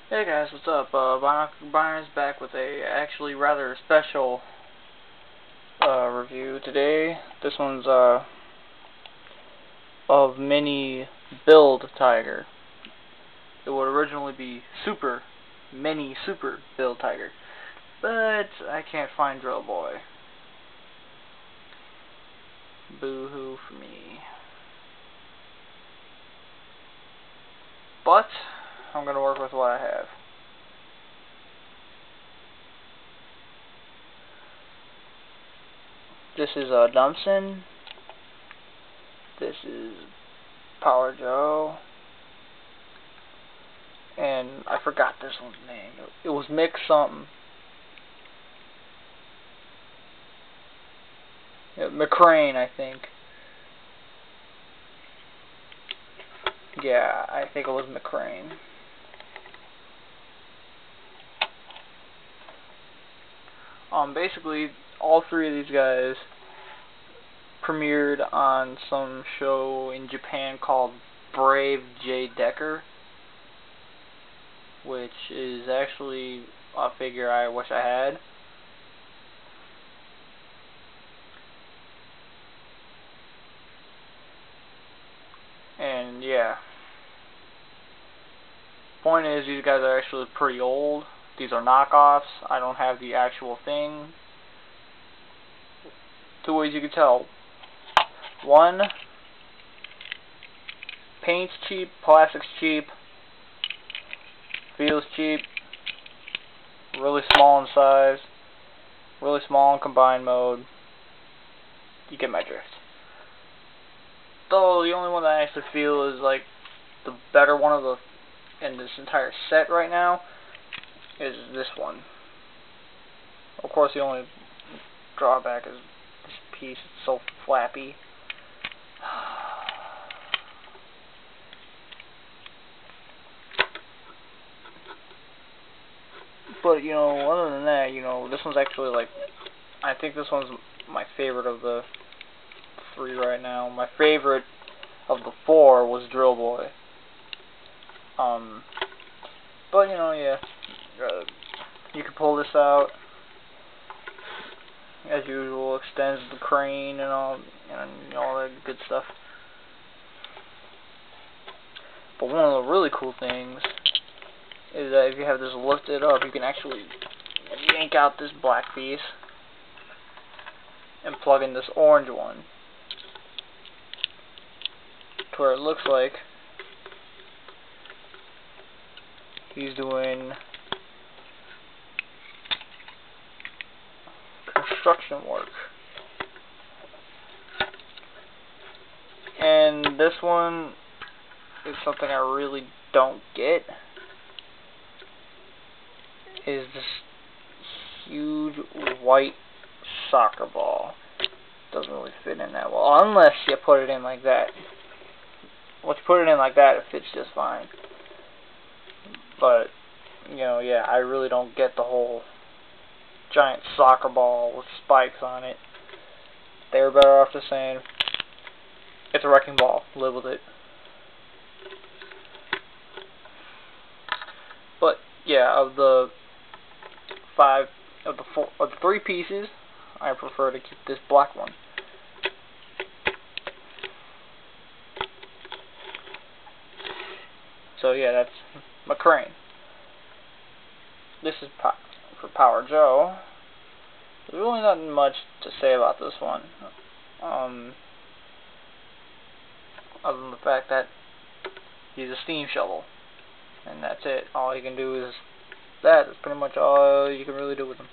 Hey guys, what's up? Brian's back with a actually rather special review today. This one's of mini build tiger. It would originally be mini super build tiger, but I can't find Drill Boy. Boo hoo for me. But I'm gonna work with what I have. This is Dumpson. This is Power Joe. And I forgot this one's name. It was Mick something. McCrane, I think. Yeah, I think it was McCrane. Basically, all three of these guys premiered on some show in Japan called Brave J. Decker, which is actually a figure I wish I had. And yeah, point is, these guys are actually pretty old. These are knockoffs. I don't have the actual thing. Two ways you can tell. One, paint's cheap, plastic's cheap, feels cheap, really small in size, really small in combined mode. You get my drift. Though the only one that I actually feel is like the better one of the in this entire set right now is this one. Of course, the only drawback is this piece. It's so flappy. But, other than that, this one's actually, like, I think this one's my favorite of the three right now. My favorite of the four was Drill Boy. But, yeah, you can pull this out. As usual, extends the crane and all that good stuff. But one of the really cool things is that if you have this lifted up, you can actually yank out this black piece and plug in this orange one to where it looks like he's doing construction work. And this one is something I really don't get, is this huge white soccer ball. Doesn't really fit in that well, unless you put it in like that. Once you put it in like that, it fits just fine. But, yeah, I really don't get the whole giant soccer ball with spikes on it. They were better off just saying, it's a wrecking ball, live with it. But, yeah, of the three pieces, I prefer to keep this black one. So yeah, that's McCrane. This is for Power Joe. There's really not much to say about this one, other than the fact that he's a steam shovel, and that's it. All you can do is that. That's pretty much all you can really do with him.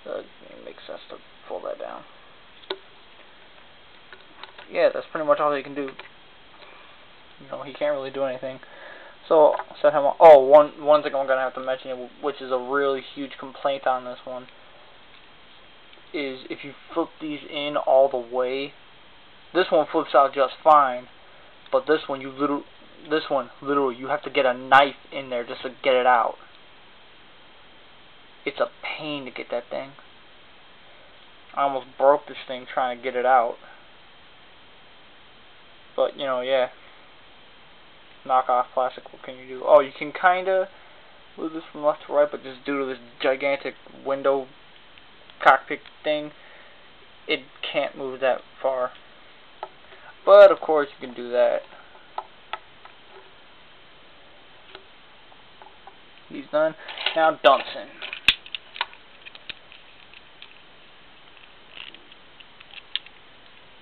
It makes sense to pull that down. Yeah, that's pretty much all you can do. He can't really do anything. So, set him up. Oh, one thing I'm going to have to mention, which is a really huge complaint on this one, is if you flip these in all the way, this one flips out just fine, but this one, literally, you have to get a knife in there just to get it out. It's a pain to get that thing. I almost broke this thing trying to get it out. But, yeah. Knockoff plastic, what can you do? Oh, you can kinda move this from left to right, but just due to this gigantic window cockpit thing, it can't move that far. But of course you can do that. He's done. Now Dumpson.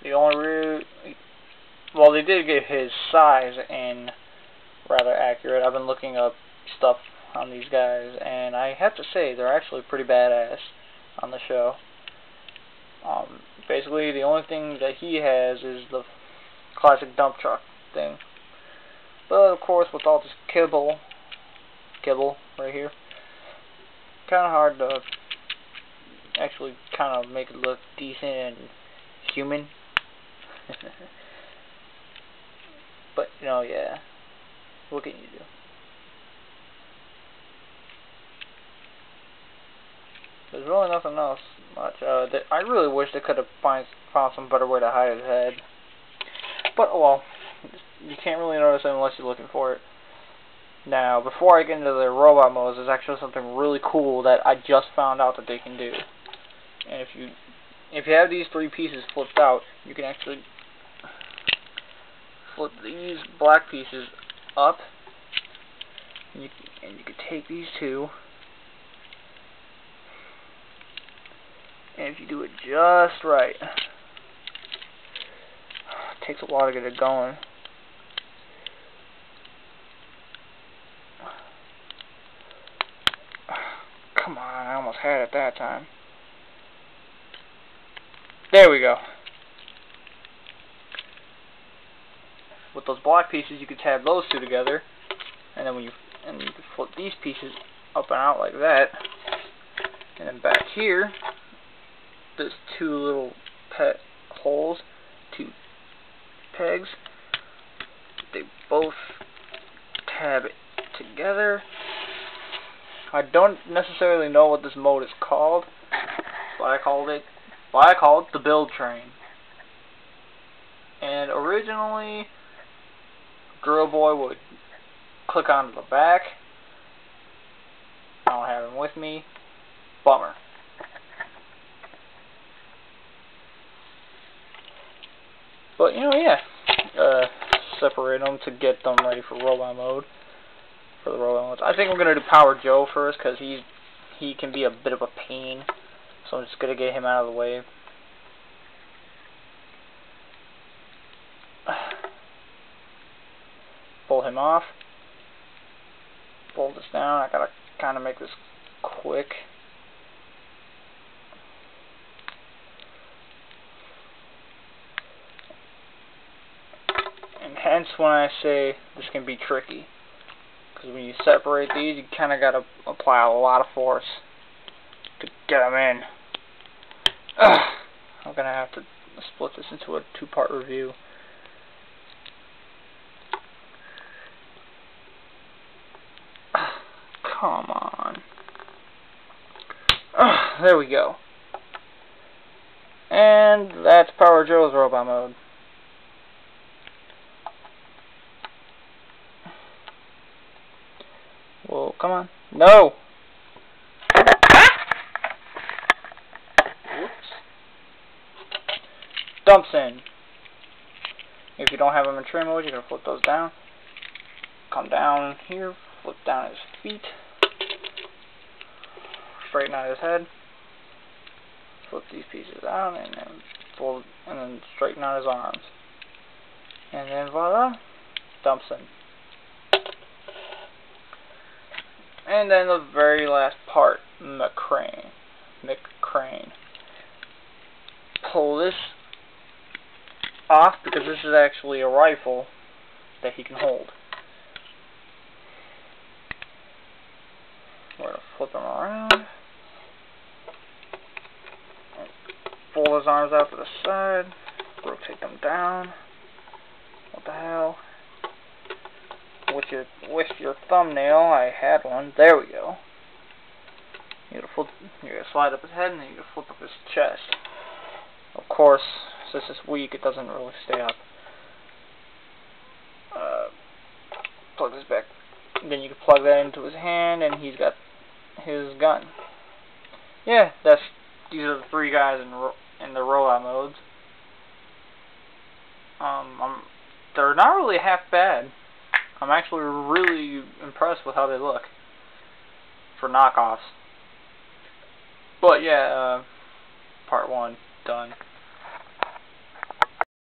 The only well, they did get his size in rather accurate. I've been looking up stuff on these guys, and I have to say they're actually pretty badass on the show. Basically, the only thing that he has is the classic dump truck thing. But of course, with all this kibble right here, kind of hard to actually kind of make it look decent and human. But you know, yeah, what can you do? There's really nothing else much. I really wish they could have found some better way to hide his head. But oh well, you can't really notice it unless you're looking for it. Now, before I get into the robot modes, there's actually something really cool that I just found out that they can do. And if you have these three pieces flipped out, you can actually flip these black pieces up, and you can take these two, and if you do it just right, it takes a while to get it going. Come on, I almost had it that time. There we go. With those black pieces, you can tab those two together, and then you can flip these pieces up and out like that, and then back here, there's two little holes, two pegs. They both tab together. I don't necessarily know what this mode is called, but I called it the build train. And originally, Drill Boy would click onto the back. I don't have him with me. Bummer. But you know, yeah, separate them to get them ready for robot mode. For the robot modes, I think we're gonna do Power Joe first because he can be a bit of a pain. So I'm just gonna get him out of the way. Pull him off. Pull this down. I gotta kind of make this quick. And hence when I say this can be tricky. Because when you separate these, you kind of gotta apply a lot of force to get them in. I'm gonna have to split this into a two-part review. Come on. There we go. And that's Power Joe's robot mode. Well, come on. No! Whoops. Dumpson. If you don't have them in trim mode, you're going to flip those down. Come down here, flip down his feet. Straighten out his head. Flip these pieces out and then fold and then straighten out his arms. And then voila, Dumpson. And then the very last part, McCrane. Pull this off because this is actually a rifle that he can hold. We're going to flip him around. Fold his arms out to the side. Rotate them down. What the hell? With your thumbnail, I had one. There we go. You're gonna slide up his head and then you're gonna flip up his chest. Of course, since it's weak, it doesn't really stay up. Plug this back Then you can plug that into his hand, and he's got his gun. Yeah, these are the 3 guys in the rollout modes. They're not really half bad. I'm actually really impressed with how they look for knockoffs. But yeah, part 1 done.